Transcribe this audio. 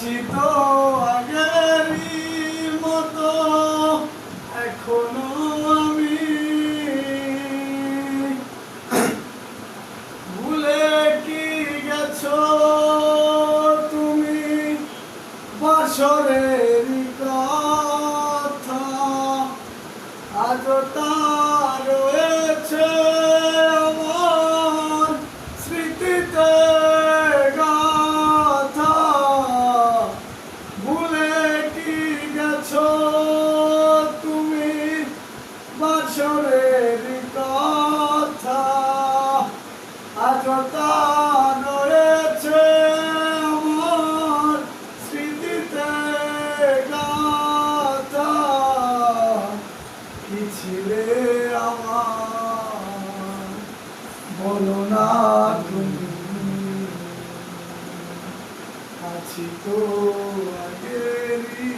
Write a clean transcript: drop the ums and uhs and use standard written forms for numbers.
আছি তো আগেরই মতো এখনো আমি ভুলে কি গেছো তুমি বাসরের কথা আজও তা রয়েছে আমার স্মৃতিতে গাথা ভুলে কি গেছো তুমি বাসরের কথা আজও তা রয়েছে আমার স্মৃতিতে গাথা কি ছিলে আমার বলো না তুমি আছি তো আগেরই